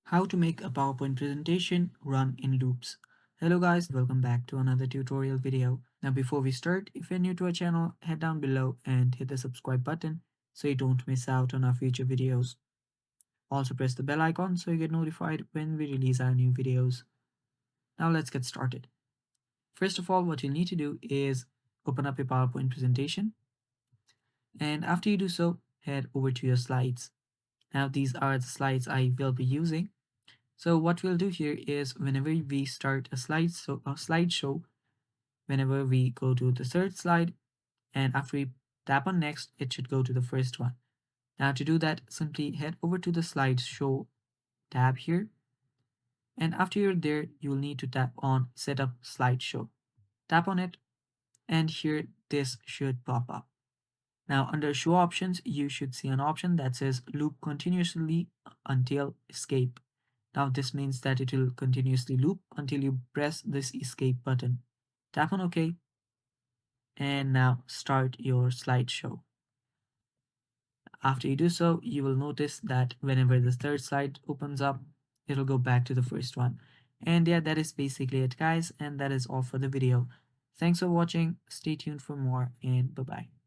How to make a PowerPoint presentation run in loops. Hello guys, welcome back to another tutorial video. Now before we start, if you're new to our channel, head down below and hit the subscribe button so you don't miss out on our future videos. Also press the bell icon so you get notified when we release our new videos. Now let's get started. First of all, what you need to do is open up your PowerPoint presentation, and after you do so, head over to your slides. Now these are the slides I will be using. So what we'll do here is whenever we start a slideshow, whenever we go to the third slide and after we tap on next, it should go to the first one. Now to do that, simply head over to the slideshow tab here. And after you're there, you'll need to tap on setup slideshow. Tap on it and here this should pop up. Now under show options, you should see an option that says loop continuously until escape. Now this means that it will continuously loop until you press this escape button. Tap on OK and now start your slideshow. After you do so, you will notice that whenever the third slide opens up, it'll go back to the first one. And yeah, that is basically it guys, and that is all for the video. Thanks for watching, stay tuned for more, and bye bye.